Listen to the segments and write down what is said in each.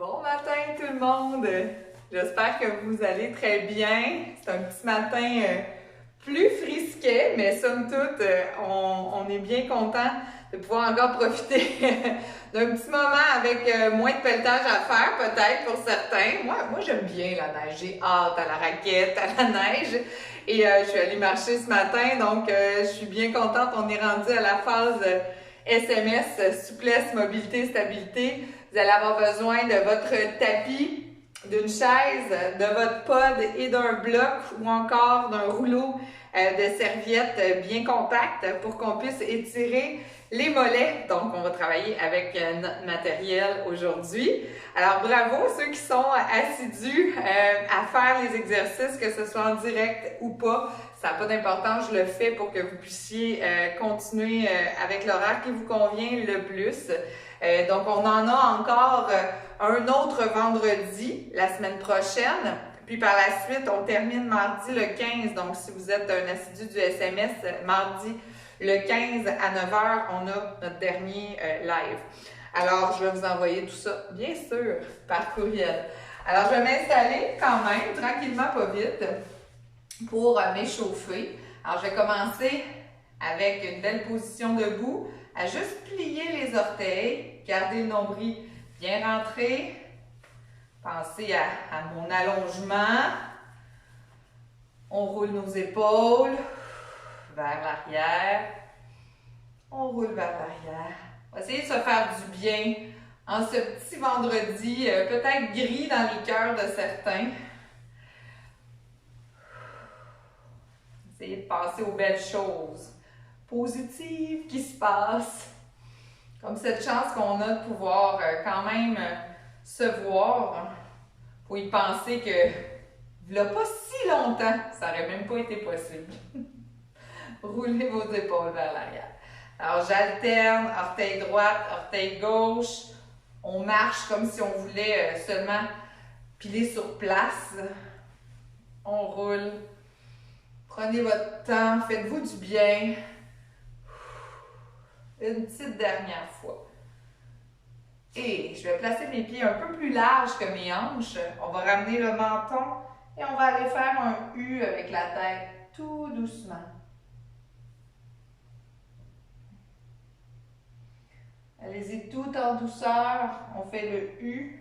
Bon matin tout le monde! J'espère que vous allez très bien. C'est un petit matin plus frisquet, mais somme toute, on est bien content de pouvoir encore profiter d'un petit moment avec moins de pelletage à faire peut-être pour certains. Moi j'aime bien la neige, j'ai hâte à la raquette, à la neige. Et je suis allée marcher ce matin, donc je suis bien contente. On est rendu à la phase SMS, souplesse, mobilité, stabilité. Vous allez avoir besoin de votre tapis, d'une chaise, de votre pod et d'un bloc ou encore d'un rouleau de serviettes bien compact pour qu'on puisse étirer les mollets. Donc, on va travailler avec notre matériel aujourd'hui. Alors, bravo ceux qui sont assidus à faire les exercices, que ce soit en direct ou pas. Ça n'a pas d'importance, je le fais pour que vous puissiez continuer avec l'horaire qui vous convient le plus. Donc, on en a encore un autre vendredi la semaine prochaine. Puis par la suite, on termine mardi le 15. Donc, si vous êtes un assidu du SMS, mardi le 15 à 9h, on a notre dernier live. Alors, je vais vous envoyer tout ça, bien sûr, par courriel. Alors, je vais m'installer quand même, tranquillement, pas vite, pour m'échauffer. Alors, je vais commencer avec une belle position debout, à juste plier les orteils, garder le nombril bien rentré. Pensez à mon allongement. On roule nos épaules vers l'arrière. On roule vers l'arrière. On va essayer de se faire du bien en ce petit vendredi, peut-être gris dans les cœurs de certains. Essayez de penser aux belles choses positives qui se passent. Comme cette chance qu'on a de pouvoir quand même se voir. Faut y penser que, il n'y a pas si longtemps, ça n'aurait même pas été possible. Roulez vos épaules vers l'arrière. Alors, j'alterne, orteil droite, orteil gauche. On marche comme si on voulait seulement piler sur place. On roule. Prenez votre temps, faites-vous du bien. Une petite dernière fois. Et je vais placer mes pieds un peu plus larges que mes hanches. On va ramener le menton et on va aller faire un U avec la tête tout doucement. Allez-y tout en douceur. On fait le U.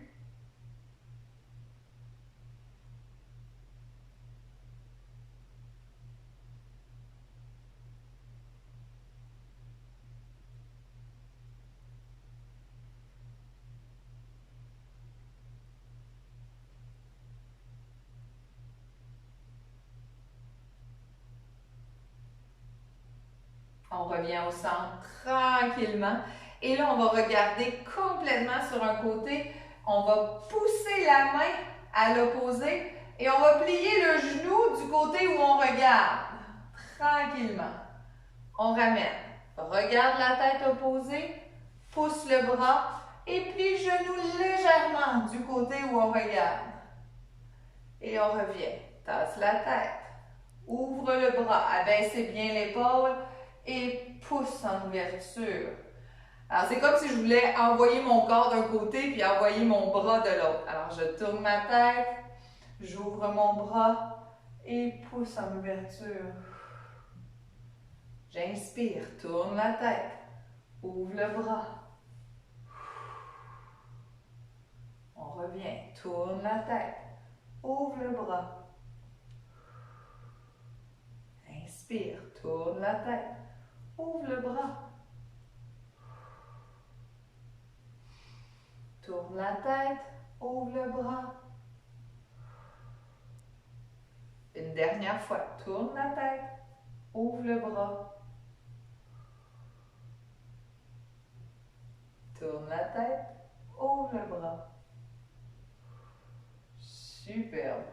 On revient au centre tranquillement. Et là, on va regarder complètement sur un côté. On va pousser la main à l'opposé et on va plier le genou du côté où on regarde. Tranquillement. On ramène. Regarde la tête opposée, pousse le bras et plie le genou légèrement du côté où on regarde. Et on revient. Tasse la tête. Ouvre le bras. Abaissez bien l'épaule. Et pousse en ouverture. Alors, c'est comme si je voulais envoyer mon corps d'un côté puis envoyer mon bras de l'autre. Alors, je tourne ma tête, j'ouvre mon bras et pousse en ouverture. J'inspire, tourne la tête, ouvre le bras. On revient, tourne la tête, ouvre le bras. Inspire, tourne la tête. Ouvre le bras. Tourne la tête, ouvre le bras. Une dernière fois, tourne la tête, ouvre le bras. Tourne la tête, ouvre le bras. Superbe.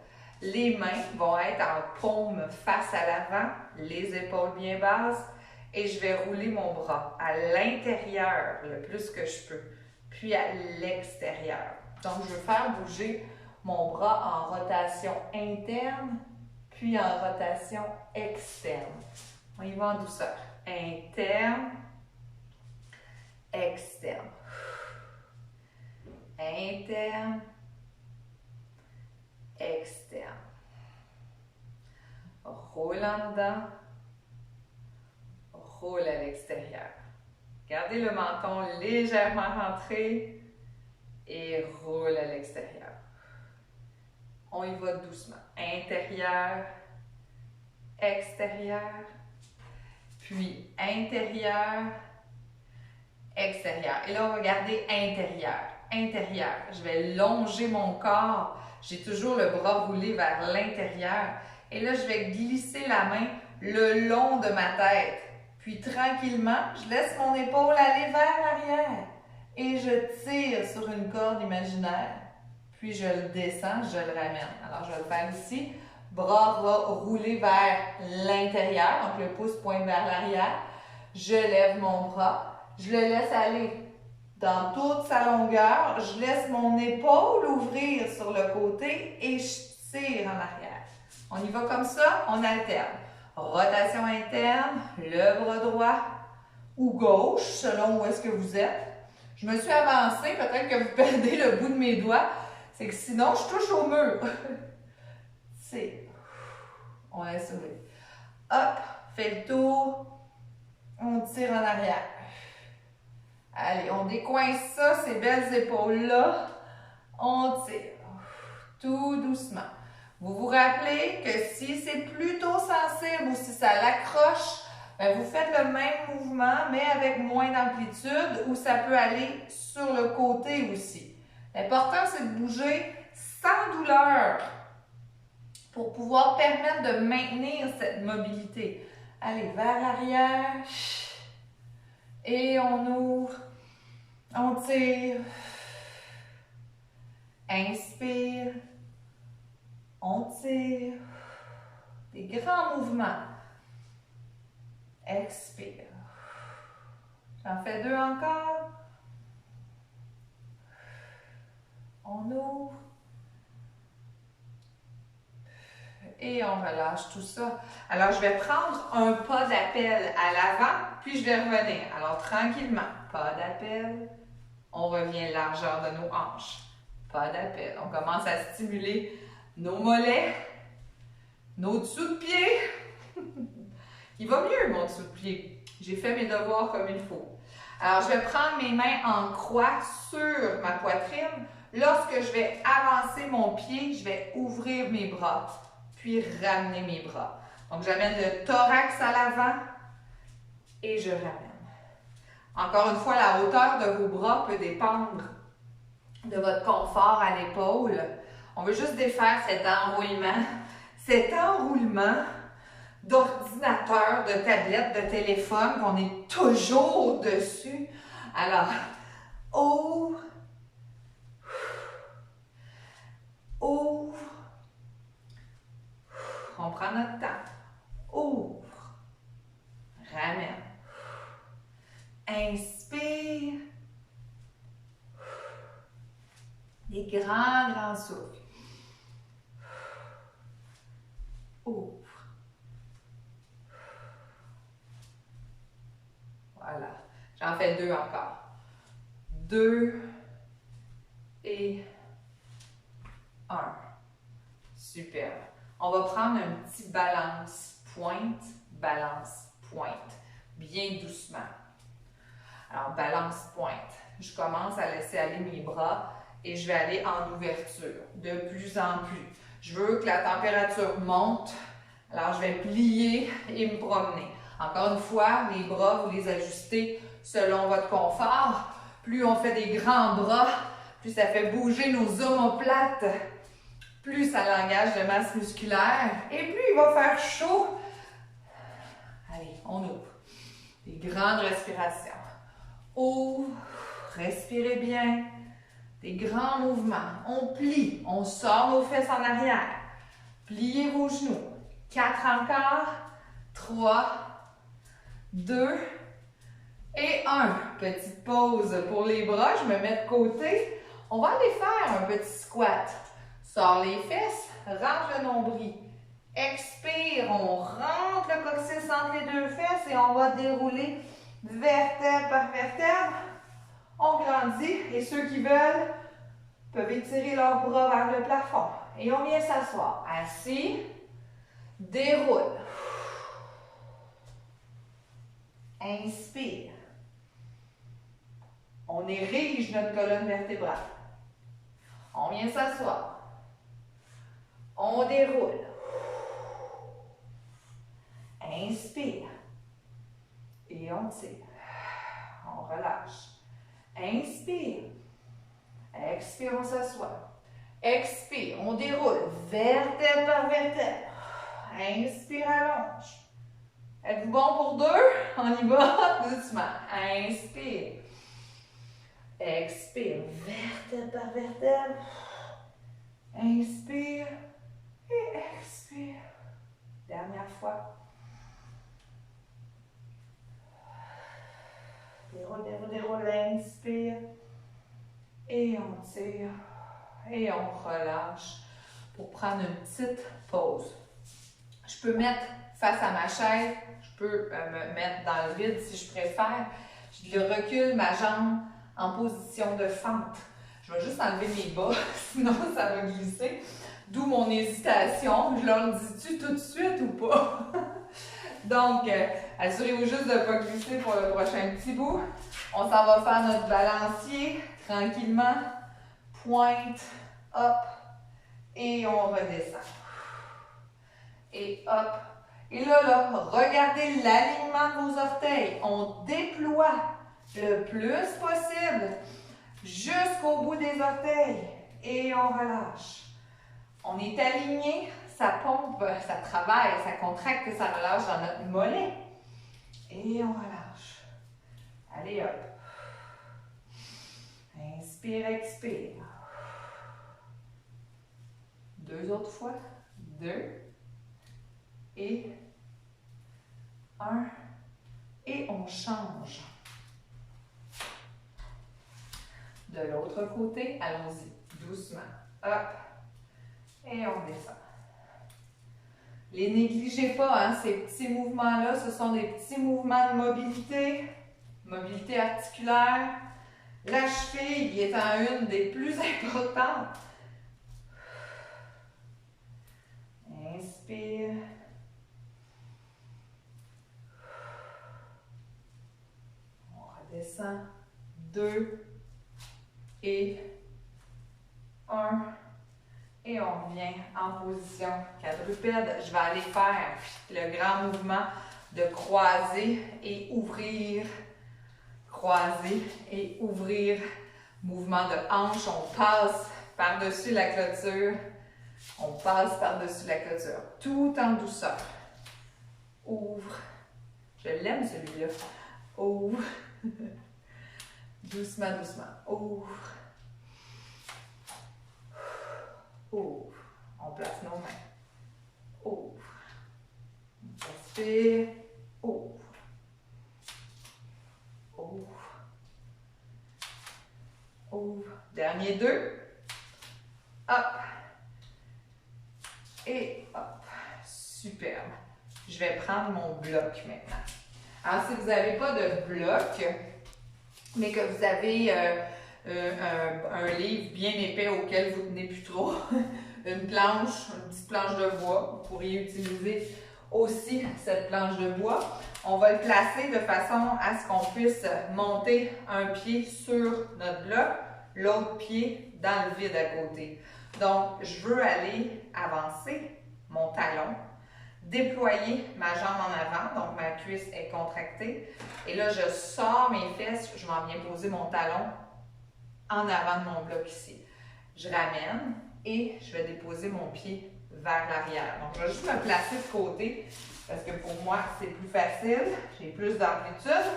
Les mains vont être en paume face à l'avant, les épaules bien basses. Et je vais rouler mon bras à l'intérieur le plus que je peux, puis à l'extérieur. Donc, je vais faire bouger mon bras en rotation interne, puis en rotation externe. On y va en douceur. Interne, externe. interne, externe. Roule en dedans, roule à l'extérieur. Gardez le menton légèrement rentré et roule à l'extérieur. On y va doucement. Intérieur, extérieur, puis intérieur, extérieur. Et là, on va garder intérieur, intérieur. Je vais longer mon corps. J'ai toujours le bras roulé vers l'intérieur. Et là, je vais glisser la main le long de ma tête. Puis tranquillement, je laisse mon épaule aller vers l'arrière. Et je tire sur une corde imaginaire. Puis je le descends, je le ramène. Alors, je vais le faire ici. Bras roulés vers l'intérieur. Donc, le pouce pointe vers l'arrière. Je lève mon bras. Je le laisse aller dans toute sa longueur. Je laisse mon épaule ouvrir sur le côté et je tire en arrière. On y va comme ça, on alterne. Rotation interne, le bras droit ou gauche, selon où est-ce que vous êtes. Je me suis avancée, peut-être que vous perdez le bout de mes doigts. C'est que sinon, je touche au mur. C'est. On laisse ouvrir. Hop, fait le tour. On tire en arrière. Allez, on décoince ça, ces belles épaules-là. On tire. Tout doucement. Vous vous rappelez que si c'est plutôt sensible ou si ça l'accroche, vous faites le même mouvement, mais avec moins d'amplitude ou ça peut aller sur le côté aussi. L'important, c'est de bouger sans douleur pour pouvoir permettre de maintenir cette mobilité. Allez, vers l'arrière. Et on ouvre. On tire. Inspire. On tire. Des grands mouvements. Expire. J'en fais 2 encore. On ouvre. Et on relâche tout ça. Alors, je vais prendre un pas d'appel à l'avant, puis je vais revenir. Alors, tranquillement, pas d'appel. On revient largeur de nos hanches. Pas d'appel. On commence à stimuler nos mollets, nos dessous de pied. Il va mieux, mon dessous de pied. J'ai fait mes devoirs comme il faut. Alors, je vais prendre mes mains en croix sur ma poitrine. Lorsque je vais avancer mon pied, je vais ouvrir mes bras, puis ramener mes bras. Donc, j'amène le thorax à l'avant et je ramène. Encore une fois, la hauteur de vos bras peut dépendre de votre confort à l'épaule. On veut juste défaire cet enroulement d'ordinateur, de tablette, de téléphone qu'on est toujours dessus. Alors, ouvre, ouvre. On prend notre temps. Ouvre, ramène. Inspire. Des grands souffles. Ouvre. Voilà. J'en fais 2 encore. 2 et 1. Super. On va prendre un petit balance pointe, bien doucement. Alors, balance pointe. Je commence à laisser aller mes bras et je vais aller en ouverture de plus en plus. Je veux que la température monte, alors je vais plier et me promener. Encore une fois, les bras, vous les ajustez selon votre confort. Plus on fait des grands bras, plus ça fait bouger nos omoplates, plus ça l'engage de masse musculaire et plus il va faire chaud. Allez, on ouvre. Des grandes respirations. Ouvre, respirez bien. Des grands mouvements. On plie, on sort nos fesses en arrière. Pliez vos genoux. 4 encore. 3, 2 et 1. Petite pause pour les bras. Je me mets de côté. On va aller faire un petit squat. Sors les fesses, rentre le nombril. Expire, on rentre le coccyx entre les 2 fesses et on va dérouler vertèbre par vertèbre. On grandit et ceux qui veulent, peuvent étirer leurs bras vers le plafond. Et on vient s'asseoir. Assis, déroule. Inspire. On érige notre colonne vertébrale. On vient s'asseoir. On déroule. Inspire. Et on tire. On relâche. Inspire. Expire, on s'assoit. Expire, on déroule. Vertèbre par vertèbre. Inspire, allonge. Êtes-vous bon pour deux? On y va doucement. Inspire. Expire, vertèbre par vertèbre. Inspire et expire. Dernière fois. Déroule, déroule, déroule. Inspire. Et on tire. Et on relâche pour prendre une petite pause. Je peux mettre face à ma chaise. Je peux me mettre dans le vide si je préfère. Je recule ma jambe en position de fente. Je vais juste enlever mes bas, sinon ça va glisser. D'où mon hésitation. Je leur dis-tu tout de suite ou pas? Donc, assurez-vous juste de ne pas glisser pour le prochain petit bout. On s'en va faire notre balancier tranquillement. Pointe, hop, et on redescend. Et hop. Et là, regardez l'alignement de vos orteils. On déploie le plus possible jusqu'au bout des orteils. Et on relâche. On est aligné, ça pompe, ça travaille, ça contracte et ça relâche dans notre mollet. Et on relâche. Allez, hop. Inspire, expire. Deux autres fois. 2. Et 1. Et on change. De l'autre côté, allons-y, doucement. Hop. Et on descend. Les négligez pas, hein, ces petits mouvements-là, ce sont des petits mouvements de mobilité, mobilité articulaire. La cheville étant une des plus importantes. Inspire. On redescend. 2 et 1. Et on revient en position quadrupède. Je vais aller faire le grand mouvement de croiser et ouvrir. Croiser et ouvrir. Mouvement de hanche. On passe par-dessus la clôture. On passe par-dessus la clôture. Tout en douceur. Ouvre. Je l'aime celui-là. Ouvre. Doucement, doucement. Ouvre. Ouvre. On place nos mains. Ouvre. Respire. Ouvre. Ouvre. Ouvre. Dernier 2. Hop. Et hop. Superbe. Je vais prendre mon bloc maintenant. Alors, si vous n'avez pas de bloc, mais que vous avez un livre bien épais auquel vous ne tenez plus trop, une petite planche de bois, vous pourriez utiliser aussi cette planche de bois. On va le placer de façon à ce qu'on puisse monter un pied sur notre bloc, l'autre pied dans le vide à côté. Donc, je veux aller avancer mon talon, déployer ma jambe en avant, donc ma cuisse est contractée. Et là, je sors mes fesses, je m'en viens poser mon talon en avant de mon bloc ici. Je ramène et je vais déposer mon pied vers l'arrière. Donc, je vais juste me placer de côté parce que pour moi, c'est plus facile. J'ai plus d'amplitude.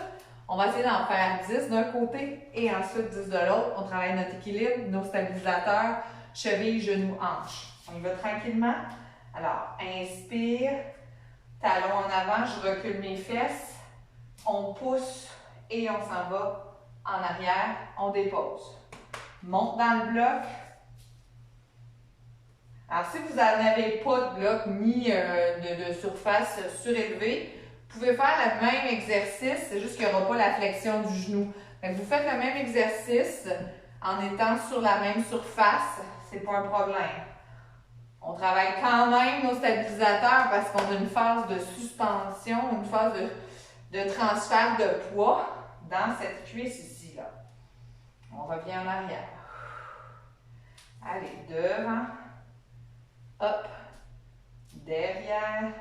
On va essayer d'en faire 10 d'un côté et ensuite 10 de l'autre. On travaille notre équilibre, nos stabilisateurs, cheville, genou, hanche. On y va tranquillement. Alors, inspire, talon en avant, je recule mes fesses. On pousse et on s'en va en arrière. On dépose. Monte dans le bloc. Alors, si vous n'en avez pas de bloc ni de surface surélevée, vous pouvez faire le même exercice, c'est juste qu'il n'y aura pas la flexion du genou. Donc, vous faites le même exercice, en étant sur la même surface, c'est pas un problème. On travaille quand même nos stabilisateurs parce qu'on a une phase de suspension, une phase de transfert de poids dans cette cuisse ici, là. On revient en arrière. Allez, devant, hop, derrière,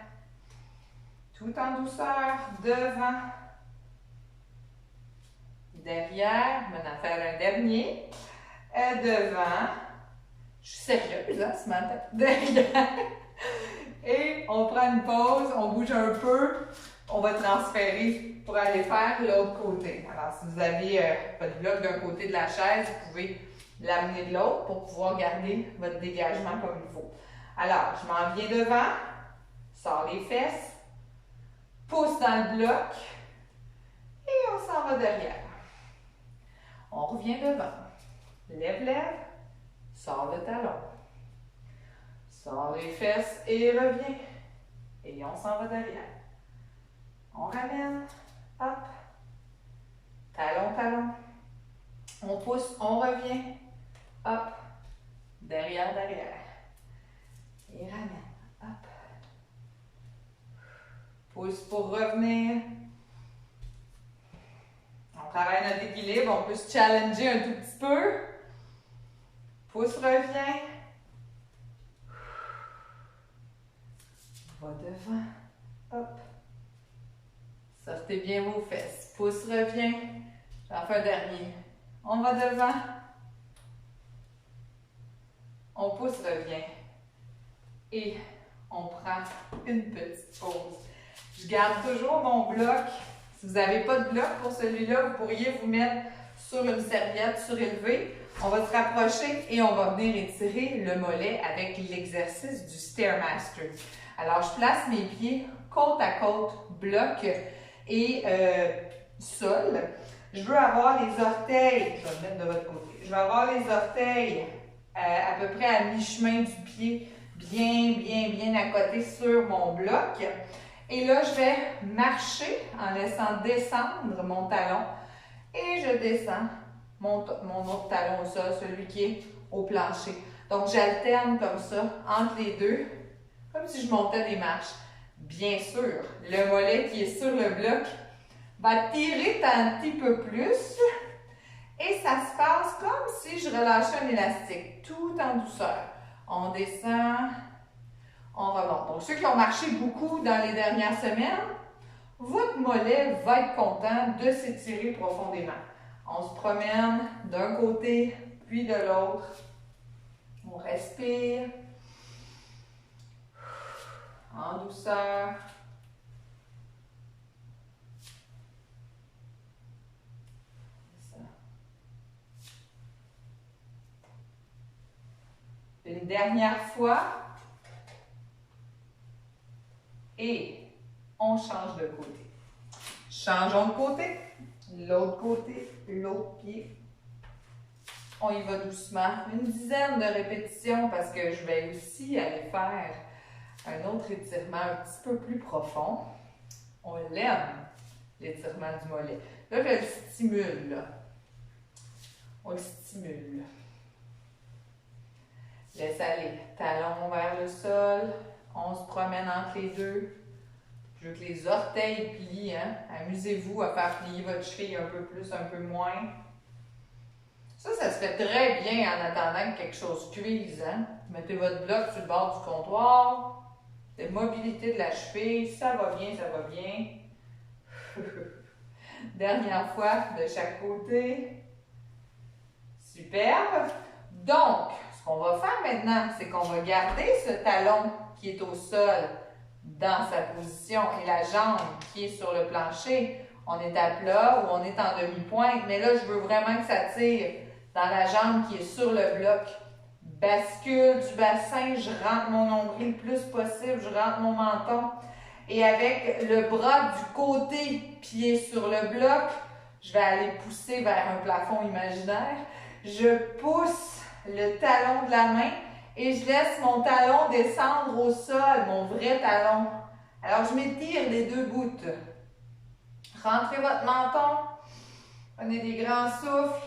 tout en douceur, devant, derrière, maintenant faire un dernier, devant, je suis sérieuse hein, ce matin, derrière, et on prend une pause, on bouge un peu, on va transférer pour aller faire l'autre côté. Alors si vous avez votre bloc d'un côté de la chaise, vous pouvez l'amener de l'autre pour pouvoir garder votre dégagement comme il faut. Alors, je m'en viens devant, sors les fesses, pousse dans le bloc et on s'en va derrière. On revient devant, lève, sors le talon, sors les fesses et reviens. Et on s'en va derrière. On ramène, hop, talon, on pousse, on revient, hop, derrière, et ramène, hop, pousse pour revenir. On travaille notre équilibre, on peut se challenger un tout petit peu, pousse, revient, va devant, hop, sortez bien vos fesses, pousse, revient, j'en fais un dernier, on va devant, on pousse, revient et on prend une petite pause. Je garde toujours mon bloc. Si vous n'avez pas de bloc pour celui-là, vous pourriez vous mettre sur une serviette surélevée. On va se rapprocher et on va venir étirer le mollet avec l'exercice du Stairmaster. Alors, je place mes pieds côte à côte, bloc et sol. Je veux avoir les orteils, je vais me mettre de votre côté, je veux avoir les orteils à peu près à mi-chemin du pied, bien à côté sur mon bloc. Et là, je vais marcher en laissant descendre mon talon et je descends mon autre talon au sol, celui qui est au plancher. Donc, j'alterne comme ça entre les deux, comme si je montais des marches. Bien sûr, le mollet qui est sur le bloc va tirer un petit peu plus et ça se passe comme si je relâchais un élastique, tout en douceur. On descend, on remonte. Donc, ceux qui ont marché beaucoup dans les dernières semaines, votre mollet va être content de s'étirer profondément. On se promène d'un côté, puis de l'autre. On respire. En douceur. Une dernière fois. Et on change de côté. Changeons de côté. L'autre côté, l'autre pied. On y va doucement. Une dizaine de répétitions parce que je vais aussi aller faire un autre étirement un petit peu plus profond. On l'aime, l'étirement du mollet. Là, je le stimule. Là. On le stimule. Laisse aller. Talon vers le sol. On se promène entre les deux. Je veux que les orteils plient. Hein? Amusez-vous à faire plier votre cheville un peu plus, un peu moins. Ça se fait très bien en attendant que quelque chose cuise. Hein? Mettez votre bloc sur le bord du comptoir. La mobilité de la cheville, ça va bien, ça va bien. Dernière fois de chaque côté. Superbe. Donc, ce qu'on va faire maintenant, c'est qu'on va garder ce talon qui est au sol dans sa position et la jambe qui est sur le plancher. On est à plat ou on est en demi-pointe, mais là, je veux vraiment que ça tire dans la jambe qui est sur le bloc. Bascule du bassin, je rentre mon nombril le plus possible, je rentre mon menton. Et avec le bras du côté, pied sur le bloc, je vais aller pousser vers un plafond imaginaire. Je pousse le talon de la main et je laisse mon talon descendre au sol, mon vrai talon. Alors, je m'étire les deux bouts. Rentrez votre menton. Prenez des grands souffles.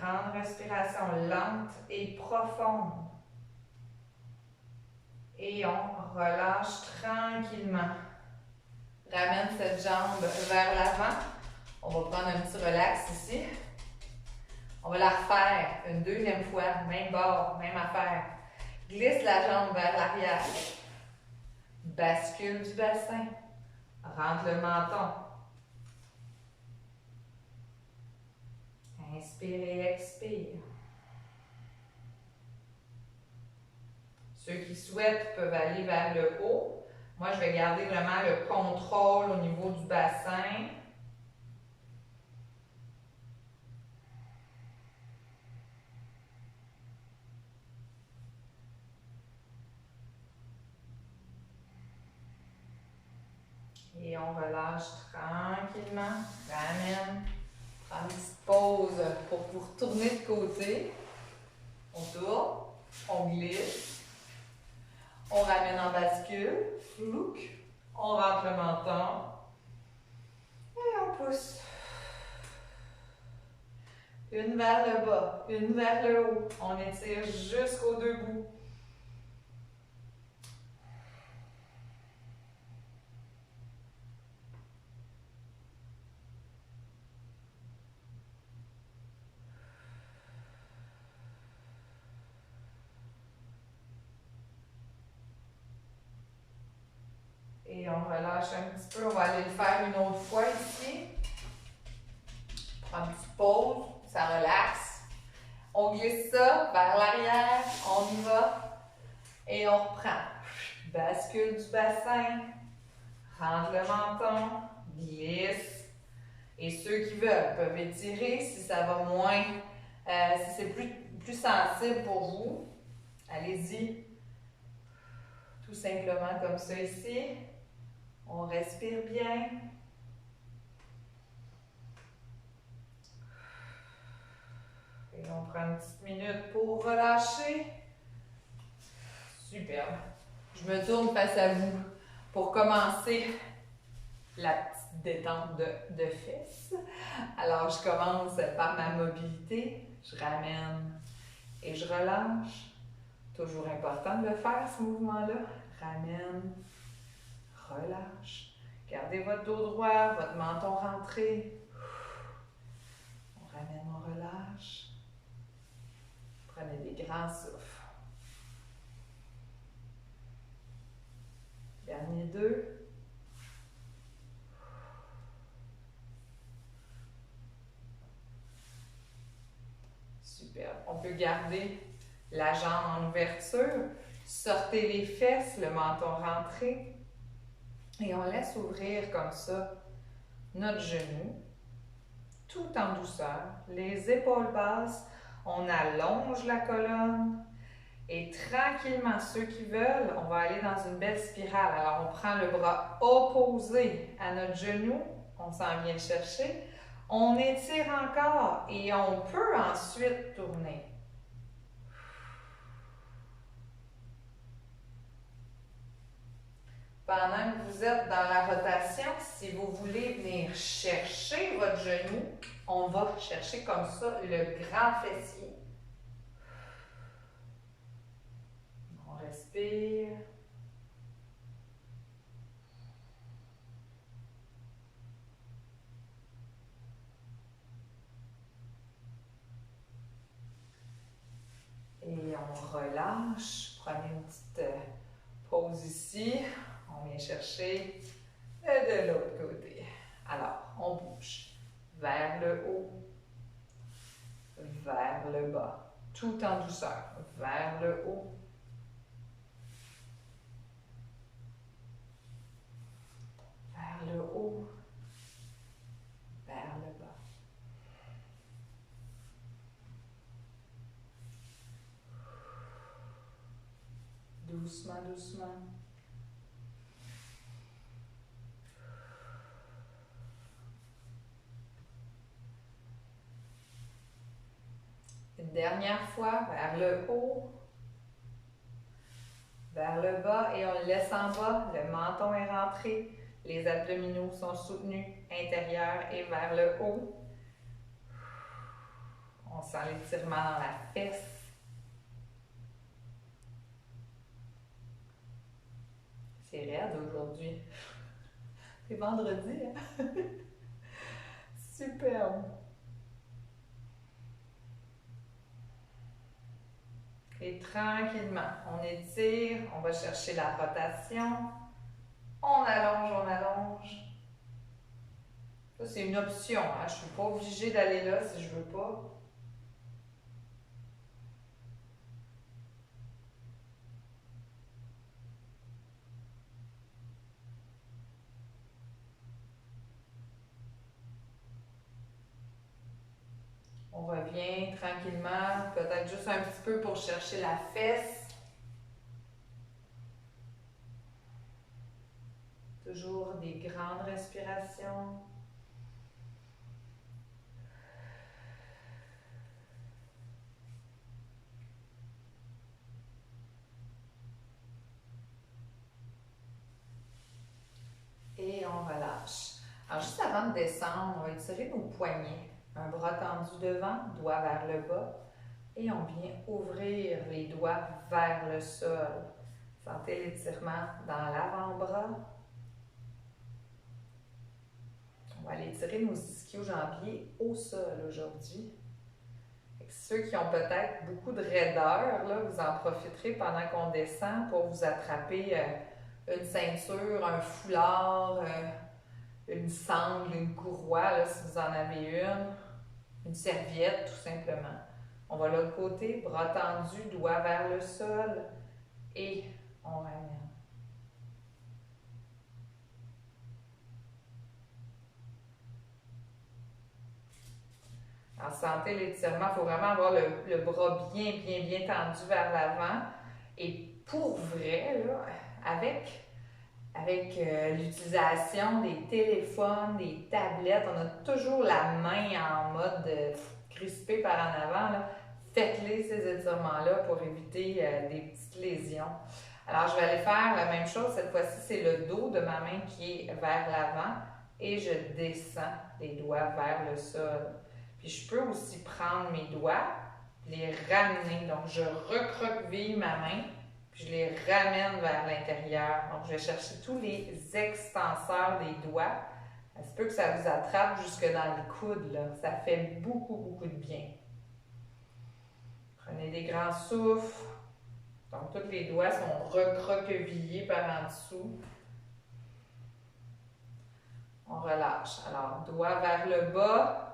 grande respiration lente et profonde. Et on relâche tranquillement. Ramène cette jambe vers l'avant. On va prendre un petit relax ici. On va la refaire une deuxième fois, même bord, même affaire. Glisse la jambe vers l'arrière. Bascule du bassin. Rentre le menton. Inspire et expire. Ceux qui souhaitent peuvent aller vers le haut. Moi, je vais garder vraiment le contrôle au niveau du bassin. Et on relâche tranquillement. Ramène. Prends une petite pause pour vous retourner de côté. On tourne. On glisse. On ramène en bascule. Flouc. On rentre le menton. Et on pousse. Une vers le bas, une vers le haut. On étire jusqu'aux deux bouts. Et on relâche un petit peu. On va aller le faire une autre fois ici. Prends une petite pause, ça relaxe. On glisse ça vers l'arrière, on y va. Et on reprend. Bascule du bassin. Rentre le menton. Glisse. Et ceux qui veulent peuvent étirer si ça va moins, si c'est plus sensible pour vous. Allez-y. Tout simplement comme ça ici. On respire bien. Et on prend une petite minute pour relâcher. Superbe. Je me tourne face à vous pour commencer la petite détente de fesses. Alors, je commence par ma mobilité. Je ramène et je relâche. Toujours important de le faire, ce mouvement-là. Ramène, relâche. Gardez votre dos droit, votre menton rentré. On ramène, on relâche. Prenez des grands souffles. Dernier deux. Super. On peut garder la jambe en ouverture. Sortez les fesses, le menton rentré. Et on laisse ouvrir comme ça notre genou, tout en douceur. Les épaules basses, on allonge la colonne. Et tranquillement, ceux qui veulent, on va aller dans une belle spirale. Alors, on prend le bras opposé à notre genou. On s'en vient le chercher. On étire encore et on peut ensuite tourner. Pendant que vous êtes dans la rotation, si vous voulez venir chercher votre genou, on va chercher comme ça le grand fessier. On respire. Et on relâche. Prenez une petite pause ici. On vient chercher de l'autre côté. Alors, on bouge vers le haut, vers le bas, tout en douceur, vers le haut, vers le haut, vers le bas. Doucement, doucement. Une dernière fois, vers le haut, vers le bas et on le laisse en bas. Le menton est rentré, les abdominaux sont soutenus, intérieur et vers le haut. On sent l'étirement dans la fesse. C'est raide aujourd'hui. C'est vendredi, hein? Superbe. Et tranquillement, on étire, on va chercher la rotation. On allonge, on allonge. Ça, c'est une option, hein? Je ne suis pas obligée d'aller là si je ne veux pas. On revient tranquillement, peut-être juste un petit peu pour chercher la fesse. Toujours des grandes respirations. Et on relâche. Alors, juste avant de descendre, on va étirer nos poignets. Un bras tendu devant, doigt vers le bas. Et on vient ouvrir les doigts vers le sol. Sentez l'étirement dans l'avant-bras. On va aller étirer nos ischio-jambiers au sol aujourd'hui. Ceux qui ont peut-être beaucoup de raideur, là, vous en profiterez pendant qu'on descend pour vous attraper une ceinture, un foulard, une sangle, une courroie, là, si vous en avez une serviette tout simplement. On va de l'autre côté, bras tendus, doigts vers le sol et on ramène. Alors, sentez l'étirement, il faut vraiment avoir le bras bien tendu vers l'avant. Et pour vrai, là, avec l'utilisation des téléphones, des tablettes, on a toujours la main en mode crispé par en avant. Là. Faites-les ces étirements-là pour éviter des petites lésions. Alors, je vais aller faire la même chose. Cette fois-ci, c'est le dos de ma main qui est vers l'avant et je descends les doigts vers le sol. Puis je peux aussi prendre mes doigts, les ramener. Donc, je recroqueville ma main, puis je les ramène vers l'intérieur. Donc, je vais chercher tous les extenseurs des doigts. Ça se peut que ça vous attrape jusque dans les coudes, là. Ça fait beaucoup de bien. Prenez des grands souffles. Donc, tous les doigts sont recroquevillés par en dessous. On relâche. Alors, doigt vers le bas.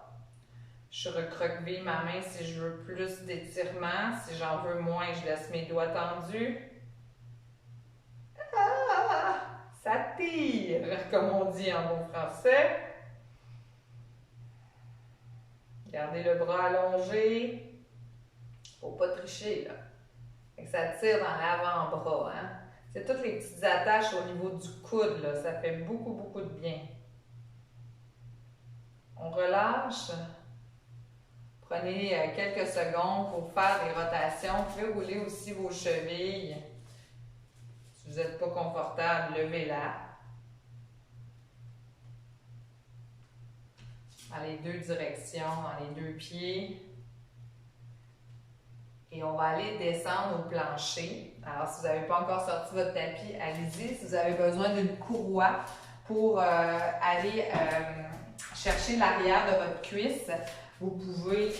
Je recroqueville ma main si je veux plus d'étirement. Si j'en veux moins, je laisse mes doigts tendus. Ah, ça tire, comme on dit en bon français. Gardez le bras allongé. Faut pas tricher, là. Ça tire dans l'avant-bras, hein. C'est toutes les petites attaches au niveau du coude, là. Ça fait beaucoup de bien. On relâche. Prenez quelques secondes pour faire des rotations. Vous pouvez rouler aussi vos chevilles. Si vous n'êtes pas confortable, levez-la. Dans les deux directions, dans les deux pieds. Et on va aller descendre au plancher. Alors, si vous n'avez pas encore sorti votre tapis, allez-y. Si vous avez besoin d'une courroie pour aller chercher l'arrière de votre cuisse, vous pouvez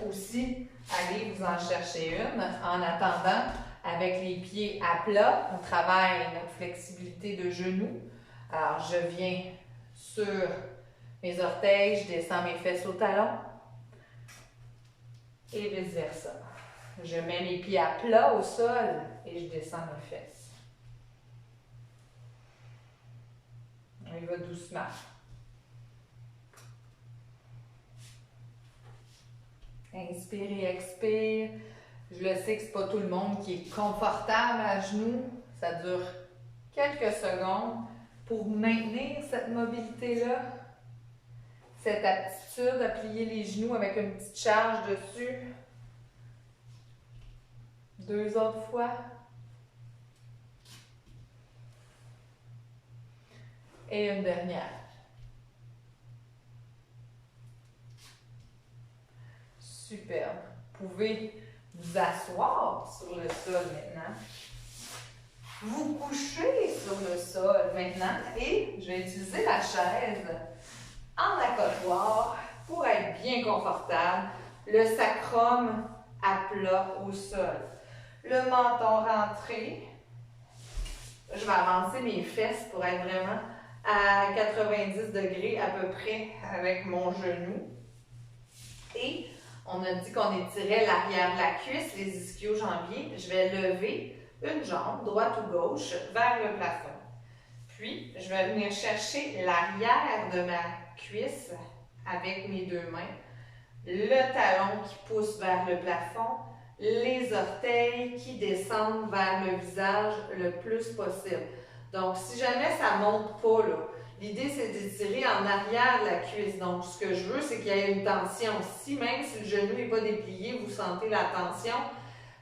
aussi aller vous en chercher une. En attendant, avec les pieds à plat, on travaille notre flexibilité de genoux. Alors, je viens sur mes orteils, je descends mes fesses au talon et vice-versa. Je mets mes pieds à plat au sol et je descends mes fesses. On y va doucement. Inspire et expire. Je le sais que ce n'est pas tout le monde qui est confortable à genoux. Ça dure quelques secondes pour maintenir cette mobilité-là, cette aptitude à plier les genoux avec une petite charge dessus. 2 autres fois. Et une dernière. Superbe. Vous pouvez vous asseoir sur le sol maintenant. Vous couchez sur le sol maintenant et je vais utiliser la chaise en accotoir pour être bien confortable. Le sacrum à plat au sol. Le menton rentré. Je vais avancer mes fesses pour être vraiment à 90 degrés à peu près avec mon genou. Et on a dit qu'on étirait l'arrière de la cuisse, les ischio-jambiers. Je vais lever une jambe, droite ou gauche, vers le plafond. Puis, je vais venir chercher l'arrière de ma cuisse avec mes deux mains. Le talon qui pousse vers le plafond. Les orteils qui descendent vers le visage le plus possible. Donc, si jamais ça ne monte pas, là, l'idée c'est d'étirer en arrière de la cuisse. Donc, ce que je veux, c'est qu'il y ait une tension. Si même si le genou n'est pas déplié, vous sentez la tension,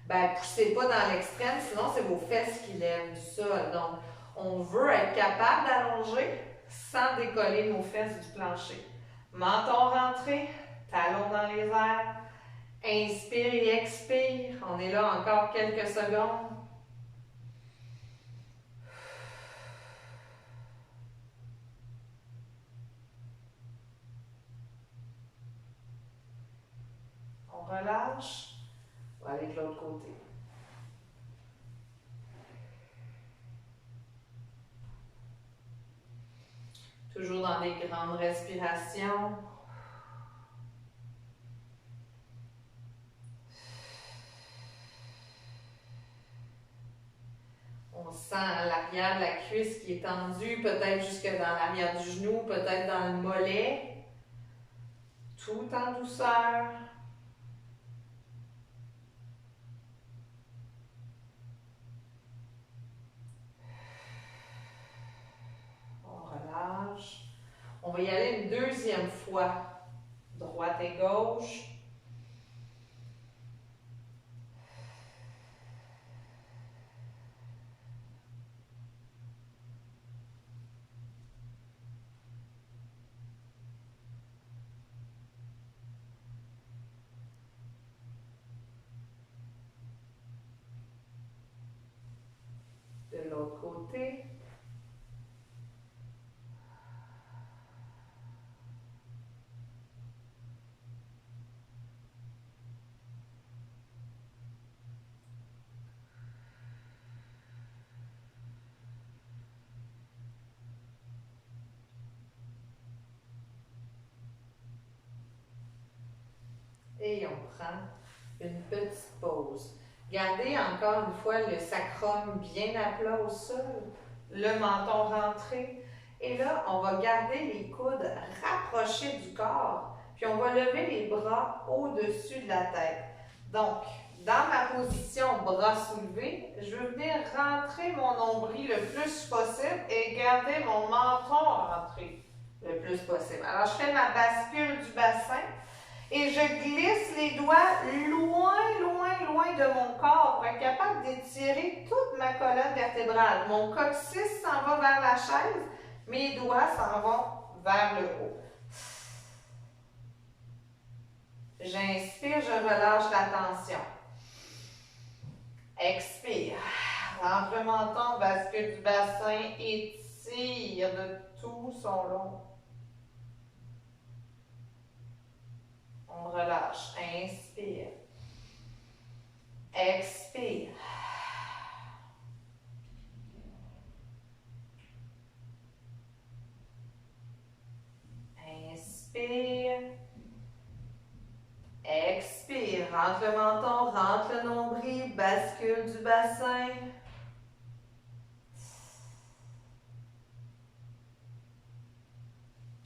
ben poussez pas dans l'extrême, sinon c'est vos fesses qui lèvent du sol. Donc, on veut être capable d'allonger sans décoller nos fesses du plancher. Menton rentré, talon dans les airs. Inspire et expire. On est là encore quelques secondes. On relâche. On va aller de l'autre côté. Toujours dans des grandes respirations. On sent l'arrière de la cuisse qui est tendue, peut-être jusque dans l'arrière du genou, peut-être dans le mollet. Tout en douceur. On relâche. On va y aller une deuxième fois. Droite et gauche. De l'autre côté. Et on prend une petite pause. Gardez encore une fois le sacrum bien à plat au sol, le menton rentré. Et là, on va garder les coudes rapprochés du corps, puis on va lever les bras au-dessus de la tête. Donc, dans ma position bras soulevés, je veux venir rentrer mon nombril le plus possible et garder mon menton rentré le plus possible. Alors, je fais ma bascule du bassin. Et je glisse les doigts loin, loin, loin de mon corps pour être capable d'étirer toute ma colonne vertébrale. Mon coccyx s'en va vers la chaise, mes doigts s'en vont vers le haut. J'inspire, je relâche la tension. Expire. Rentre le menton, bascule du bassin, étire de tout son long. On relâche. Inspire. Expire. Inspire. Expire. Rentre le menton, rentre le nombril, bascule du bassin.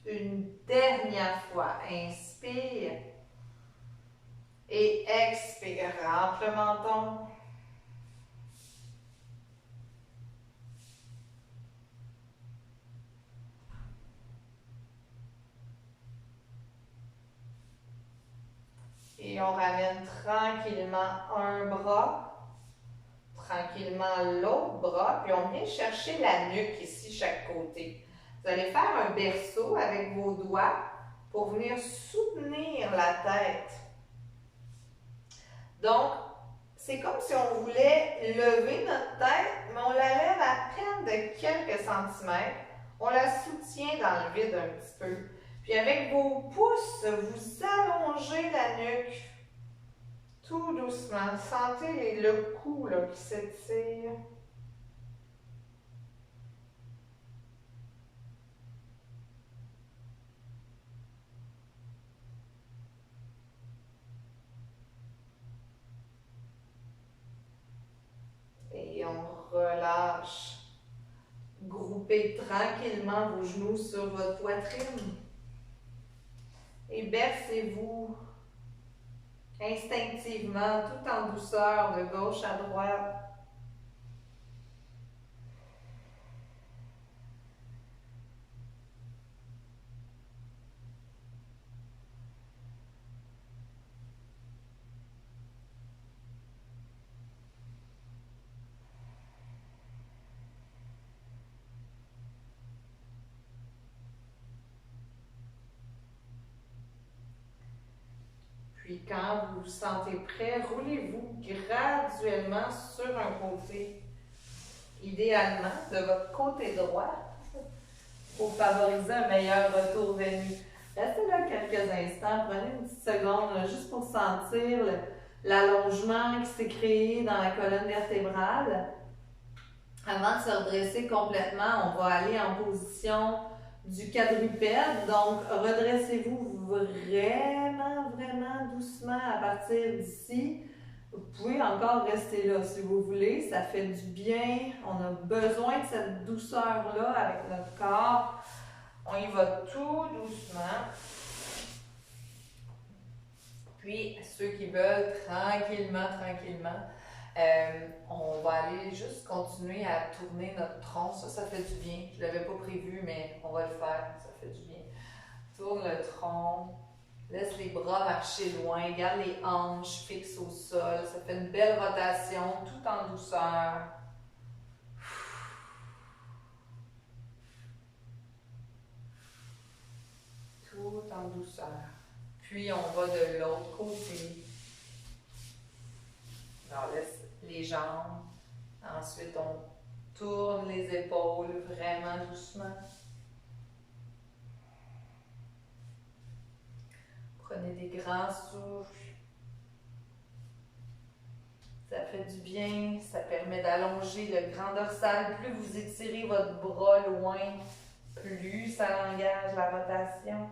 Une dernière fois. Inspire. Et expire, rentre le menton. Et on ramène tranquillement un bras, tranquillement l'autre bras, puis on vient chercher la nuque ici, chaque côté. Vous allez faire un berceau avec vos doigts pour venir soutenir la tête. Donc, c'est comme si on voulait lever notre tête, mais on la lève à peine de quelques centimètres. On la soutient dans le vide un petit peu. Puis avec vos pouces, vous allongez la nuque tout doucement. Sentez le cou là, qui s'étire. Et on relâche. Groupez tranquillement vos genoux sur votre poitrine. Et bercez-vous instinctivement, tout en douceur, de gauche à droite. Puis quand vous vous sentez prêt, roulez-vous graduellement sur un côté, idéalement de votre côté droit, pour favoriser un meilleur retour vers nous. Restez là quelques instants, prenez une petite seconde là, juste pour sentir l'allongement qui s'est créé dans la colonne vertébrale. Avant de se redresser complètement, on va aller en position du quadrupède. Donc, redressez-vous vraiment doucement à partir d'ici. Vous pouvez encore rester là si vous voulez. Ça fait du bien. On a besoin de cette douceur-là avec notre corps. On y va tout doucement. Puis, ceux qui veulent, tranquillement, on va aller juste continuer à tourner notre tronc. Ça fait du bien. Je ne l'avais pas prévu, mais on va le faire. Ça fait du bien. Tourne le tronc. Laisse les bras marcher loin. Garde les hanches fixes au sol. Ça fait une belle rotation tout en douceur. Tout en douceur. Puis on va de l'autre côté. Alors laisse les jambes. Ensuite, on tourne les épaules vraiment doucement. Prenez des grands souffles. Ça fait du bien, ça permet d'allonger le grand dorsal. Plus vous étirez votre bras loin, plus ça engage la rotation.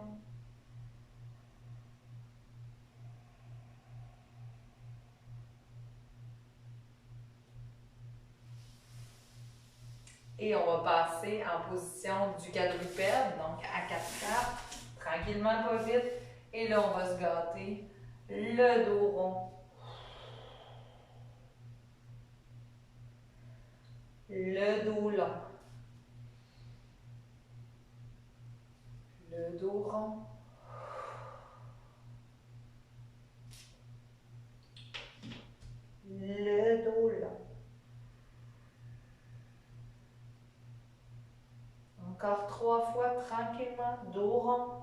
Et on va passer en position du quadrupède, donc à 4 pattes, tranquillement, pas vite. Et là, on va se gâter le dos rond. Le dos long. Le dos rond. Le dos long. Encore 3 fois tranquillement, dos rond.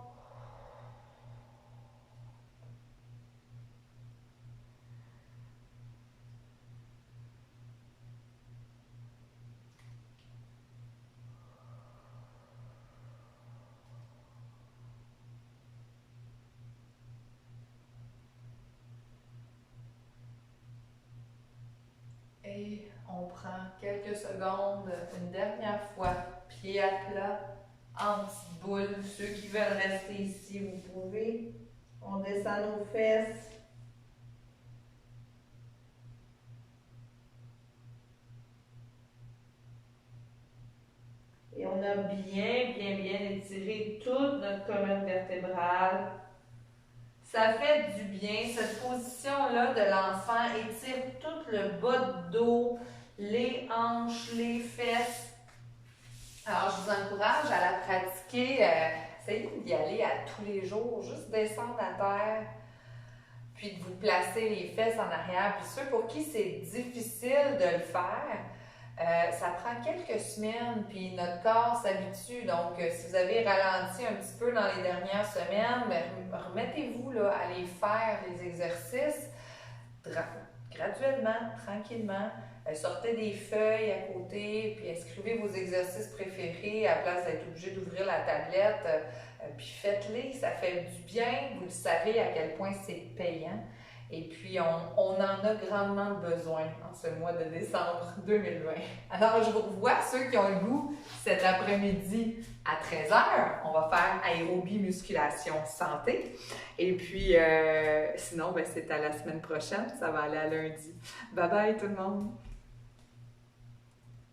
Et on prend quelques secondes, une dernière fois, pied à plat, en petite boule. Ceux qui veulent rester ici, vous pouvez. On descend nos fesses. Et on a bien étiré toute notre colonne vertébrale. Ça fait du bien. Cette position-là de l'enfant étire tout le bas de dos, les hanches, les fesses. Alors, je vous encourage à la pratiquer. Essayez d'y aller à tous les jours. Juste descendre à terre, puis de vous placer les fesses en arrière. Puis ceux pour qui c'est difficile de le faire, ça prend quelques semaines, puis notre corps s'habitue. Donc, si vous avez ralenti un petit peu dans les dernières semaines, remettez-vous là, à aller faire les exercices graduellement, tranquillement. Sortez des feuilles à côté, puis inscrivez vos exercices préférés à la place d'être obligé d'ouvrir la tablette. Puis faites-les, ça fait du bien. Vous le savez à quel point c'est payant. Et puis, on en a grandement besoin en ce mois de décembre 2020. Alors, je vous revois, ceux qui ont le goût, cet après-midi à 13h. On va faire aérobie, musculation, santé. Et puis, sinon, c'est à la semaine prochaine. Ça va aller à lundi. Bye bye tout le monde!